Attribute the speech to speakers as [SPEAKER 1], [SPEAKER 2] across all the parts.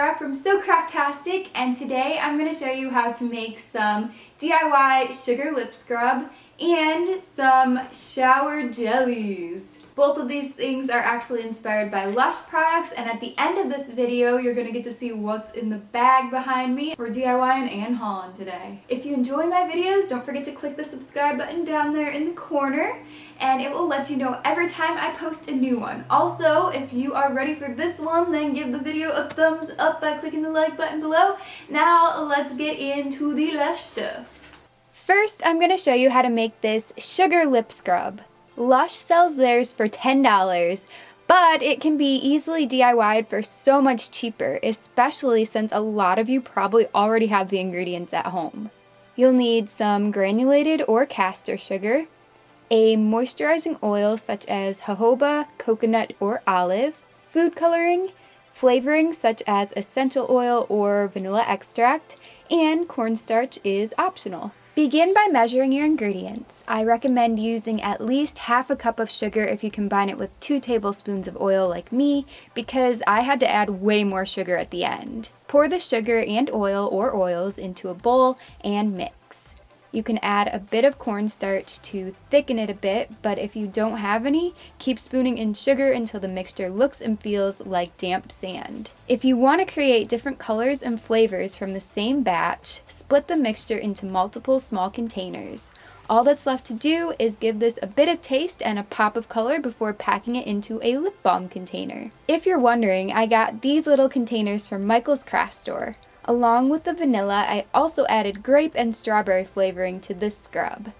[SPEAKER 1] Sarah from SoCraftastic, and today I'm going to show you how to make some DIY sugar lip scrub and some shower jellies. Both of these things are actually inspired by Lush products, and at the end of this video you're going to get to see what's in the bag behind me. We're DIYing and hauling today. If you enjoy my videos, don't forget to click the subscribe button down there in the corner, and it will let you know every time I post a new one. Also, if you are ready for this one, then give the video a thumbs up by clicking the like button below. Now let's get into the Lush stuff. First, I'm going to show you how to make this sugar lip scrub. Lush sells theirs for $10, but it can be easily DIY'd for so much cheaper, especially since a lot of you probably already have the ingredients at home. You'll need some granulated or caster sugar, a moisturizing oil such as jojoba, coconut, or olive, food coloring, flavoring such as essential oil or vanilla extract, and cornstarch is optional. Begin by measuring your ingredients. I recommend using at least half a cup of sugar if you combine it with 2 tablespoons of oil like me, because I had to add way more sugar at the end. Pour the sugar and oil or oils into a bowl and mix. You can add a bit of cornstarch to thicken it a bit, but if you don't have any, keep spooning in sugar until the mixture looks and feels like damp sand. If you want to create different colors and flavors from the same batch, split the mixture into multiple small containers. All that's left to do is give this a bit of taste and a pop of color before packing it into a lip balm container. If you're wondering, I got these little containers from Michael's craft store. Along with the vanilla, I also added grape and strawberry flavoring to this scrub.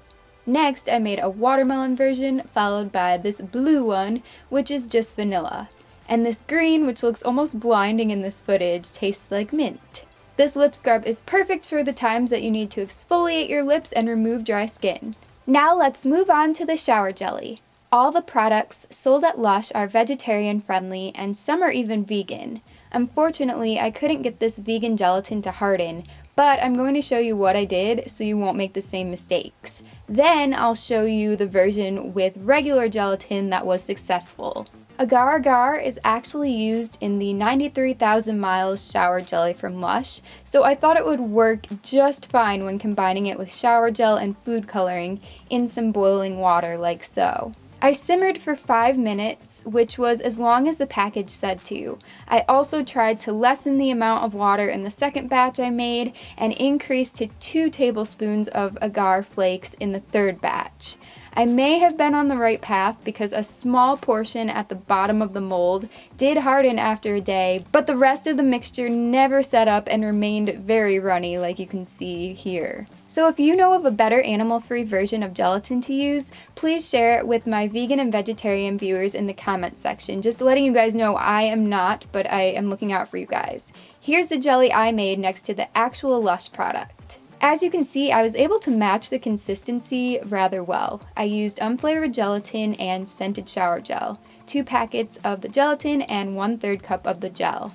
[SPEAKER 1] Next, I made a watermelon version, followed by this blue one, which is just vanilla. And this green, which looks almost blinding in this footage, tastes like mint. This lip scrub is perfect for the times that you need to exfoliate your lips and remove dry skin. Now let's move on to the shower jelly. All the products sold at Lush are vegetarian friendly, and some are even vegan. Unfortunately, I couldn't get this vegan gelatin to harden, but I'm going to show you what I did so you won't make the same mistakes. Then I'll show you the version with regular gelatin that was successful. Agar agar is actually used in the 93,000 miles shower jelly from Lush, so I thought it would work just fine when combining it with shower gel and food coloring in some boiling water like so. I simmered for 5 minutes, which was as long as the package said to. I also tried to lessen the amount of water in the second batch I made and increased to 2 tablespoons of agar flakes in the third batch. I may have been on the right path because a small portion at the bottom of the mold did harden after a day, but the rest of the mixture never set up and remained very runny like you can see here. So if you know of a better animal-free version of gelatin to use, please share it with my vegan and vegetarian viewers in the comments section. Just letting you guys know I am not, but I am looking out for you guys. Here's the jelly I made next to the actual Lush product. As you can see, I was able to match the consistency rather well. I used unflavored gelatin and scented shower gel, 2 packets of the gelatin and 1/3 cup of the gel.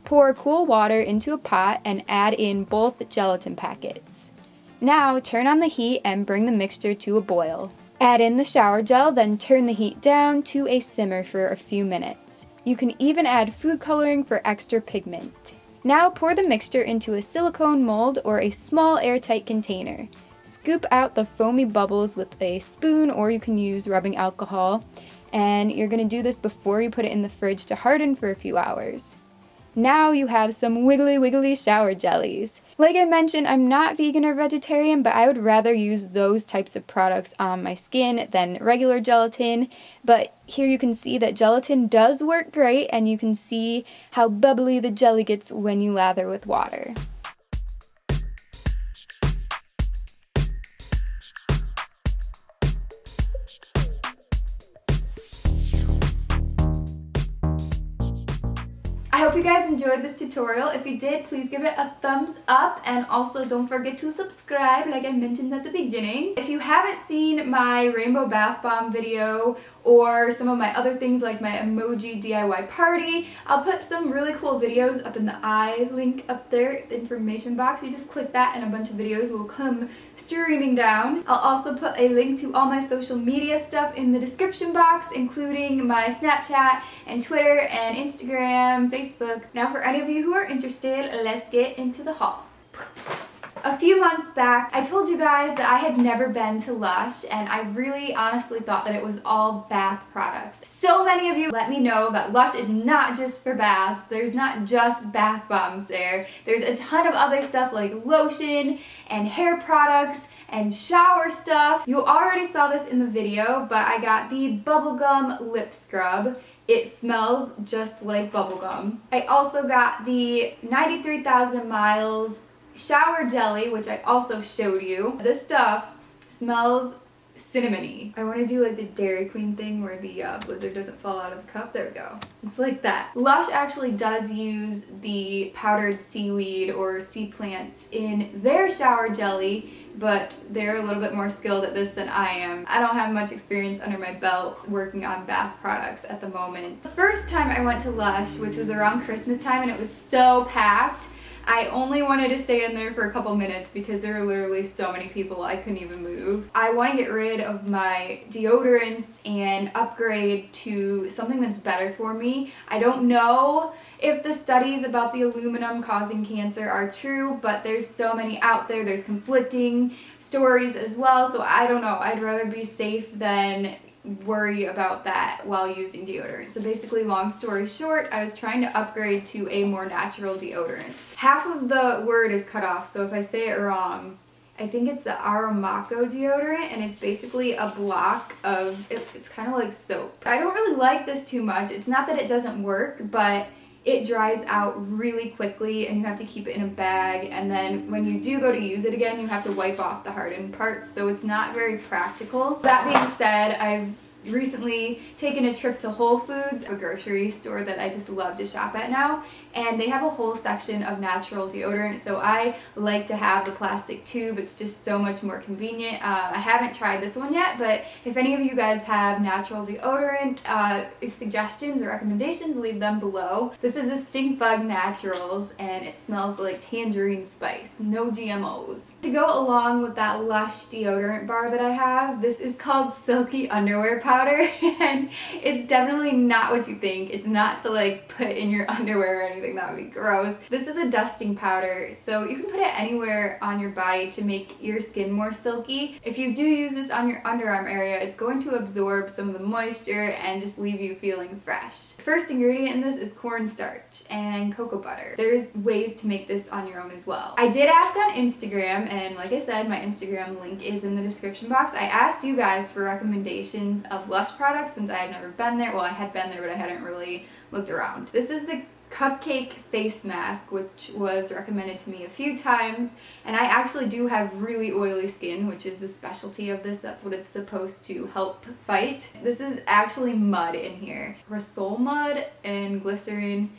[SPEAKER 1] Pour cool water into a pot and add in both gelatin packets. Now turn on the heat and bring the mixture to a boil. Add in the shower gel, then turn the heat down to a simmer for a few minutes. You can even add food coloring for extra pigment. Now pour the mixture into a silicone mold or a small airtight container. Scoop out the foamy bubbles with a spoon, or you can use rubbing alcohol, and you're going to do this before you put it in the fridge to harden for a few hours. Now you have some wiggly shower jellies. Like I mentioned, I'm not vegan or vegetarian, but I would rather use those types of products on my skin than regular gelatin. But here you can see that gelatin does work great, and you can see how bubbly the jelly gets when you lather with water. I hope you guys enjoyed this tutorial. If you did, please give it a thumbs up, and also don't forget to subscribe like I mentioned at the beginning. If you haven't seen my rainbow bath bomb video or some of my other things like my emoji DIY party. I'll put some really cool videos up in the I link up there, the information box. You just click that and a bunch of videos will come streaming down. I'll also put a link to all my social media stuff in the description box, including my Snapchat and Twitter and Instagram, Facebook. Now for any of you who are interested, let's get into the haul. A few months back, I told you guys that I had never been to Lush, and I really honestly thought that it was all bath products. So many of you let me know that Lush is not just for baths. There's not just bath bombs there. There's a ton of other stuff like lotion and hair products and shower stuff. You already saw this in the video, but I got the bubblegum lip scrub. It smells just like bubblegum. I also got the 93,000 miles shower jelly, which I also showed you. This stuff smells cinnamony. I want to do like the Dairy Queen thing where the blizzard doesn't fall out of the cup. There we go. It's like that. Lush actually does use the powdered seaweed or sea plants in their shower jelly, but they're a little bit more skilled at this than I am. I don't have much experience under my belt working on bath products at the moment. The first time I went to Lush, which was around Christmas time, and it was so packed, I only wanted to stay in there for a couple minutes because there were literally so many people I couldn't even move. I want to get rid of my deodorants and upgrade to something that's better for me. I don't know if the studies about the aluminum causing cancer are true, but there's so many out there. There's conflicting stories as well, so I don't know. I'd rather be safe than worry about that while using deodorant. So basically, long story short, I was trying to upgrade to a more natural deodorant. Half of the word is cut off, so if I say it wrong, I think it's the Aromaco deodorant, and it's basically a block of, it's kind of like soap. I don't really like this too much. It's not that it doesn't work, but it dries out really quickly and you have to keep it in a bag, and then when you do go to use it again, you have to wipe off the hardened parts, so it's not very practical. That being said, I've recently taken a trip to Whole Foods, a grocery store that I just love to shop at now, and they have a whole section of natural deodorant, so I like to have the plastic tube. It's just so much more convenient. I haven't tried this one yet, but if any of you guys have natural deodorant suggestions or recommendations, leave them below. This is a Stink Bug Naturals, and it smells like tangerine spice. No GMOs. To go along with that Lush deodorant bar that I have, this is called Silky underwear powder, and it's definitely not what you think. It's not to like put in your underwear or anything. That would be gross. This is a dusting powder, so you can put it anywhere on your body to make your skin more silky. If you do use this on your underarm area, it's going to absorb some of the moisture and just leave you feeling fresh. The first ingredient in this is cornstarch and cocoa butter. There's ways to make this on your own as well. I did ask on Instagram, and like I said, my Instagram link is in the description box. I asked you guys for recommendations of Lush products since I had never been there. Well, I had been there, but I hadn't really looked around. This is a Cupcake face mask, which was recommended to me a few times, and I actually do have really oily skin, which is the specialty of this. That's what it's supposed to help fight. This is actually mud in here, Rosol mud and glycerin,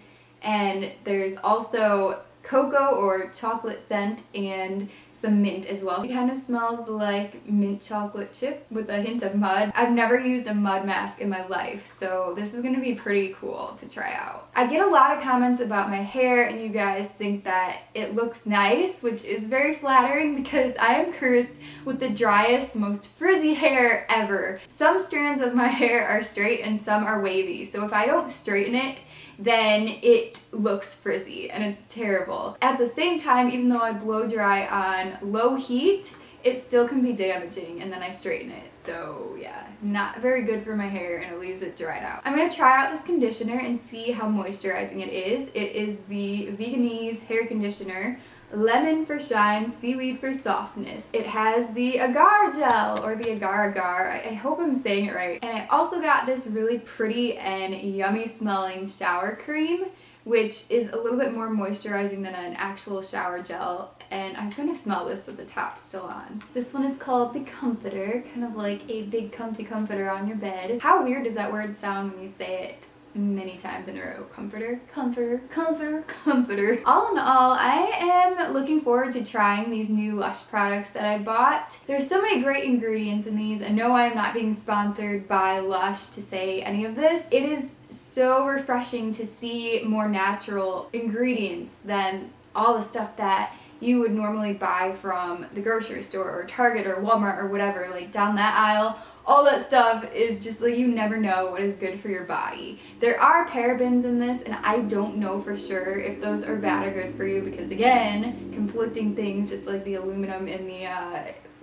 [SPEAKER 1] and there's also cocoa or chocolate scent and some mint as well. It kind of smells like mint chocolate chip with a hint of mud. I've never used a mud mask in my life, so this is gonna be pretty cool to try out. I get a lot of comments about my hair, and you guys think that it looks nice, which is very flattering because I am cursed with the driest, most frizzy hair ever. Some strands of my hair are straight and some are wavy, so if I don't straighten it, then it looks frizzy and it's terrible. At the same time, even though I blow dry on low heat, it still can be damaging, and then I straighten it. So yeah, not very good for my hair, and it leaves it dried out. I'm gonna try out this conditioner and see how moisturizing it is. It is the Veganese hair conditioner. Lemon for shine, seaweed for softness. It has the agar gel, or the agar-agar. I hope I'm saying it right. And I also got this really pretty and yummy smelling shower cream, which is a little bit more moisturizing than an actual shower gel. And I was gonna smell this, but the top's still on. This one is called the Comforter, kind of like a big comfy comforter on your bed. How weird does that word sound when you say it many times in a row. Comforter, comforter, comforter, comforter. All in all, I am looking forward to trying these new Lush products that I bought. There's so many great ingredients in these, and no, I'm not being sponsored by Lush to say any of this. It is so refreshing to see more natural ingredients than all the stuff that you would normally buy from the grocery store or Target or Walmart or whatever, like down that aisle. All that stuff is just like, you never know what is good for your body. There are parabens in this, and I don't know for sure if those are bad or good for you because, again, conflicting things just like the aluminum in the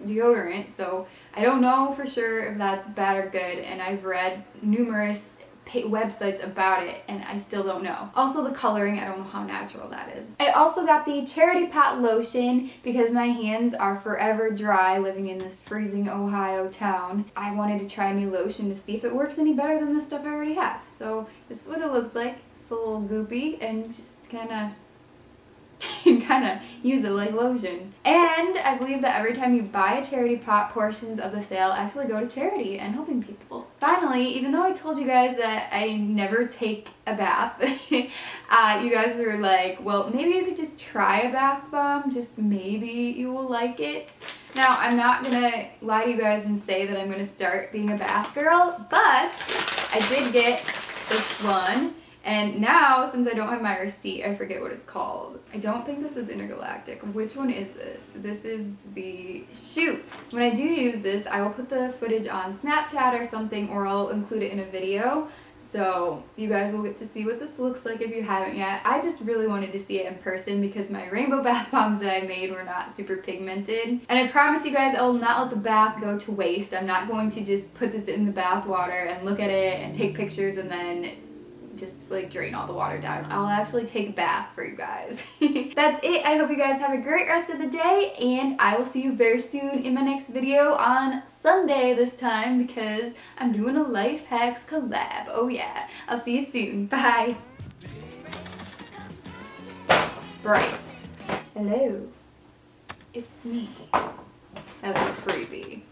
[SPEAKER 1] deodorant. So I don't know for sure if that's bad or good, and I've read numerous websites about it and I still don't know. Also the coloring, I don't know how natural that is. I also got the Charity Pot lotion because my hands are forever dry living in this freezing Ohio town. I wanted to try a new lotion to see if it works any better than the stuff I already have. So this is what it looks like. It's a little goopy and just kind of use it like lotion. And I believe that every time you buy a Charity Pot, portions of the sale actually go to charity and helping people. Finally, even though I told you guys that I never take a bath, you guys were like, well, maybe you could just try a bath bomb, just maybe you will like it. Now, I'm not gonna lie to you guys and say that I'm gonna start being a bath girl, but I did get this one. And now, since I don't have my receipt, I forget what it's called. I don't think this is Intergalactic. Which one is this? This is the Shoot. When I do use this, I will put the footage on Snapchat or something, or I'll include it in a video. So you guys will get to see what this looks like if you haven't yet. I just really wanted to see it in person because my rainbow bath bombs that I made were not super pigmented. And I promise you guys I will not let the bath go to waste. I'm not going to just put this in the bath water and look at it and take pictures and then just like drain all the water down. I'll actually take a bath for you guys. That's it. I hope you guys have a great rest of the day, and I will see you very soon in my next video on Sunday this time because I'm doing a life hacks collab. Oh yeah. I'll see you soon. Bye. Bryce. Hello. It's me. That was creepy.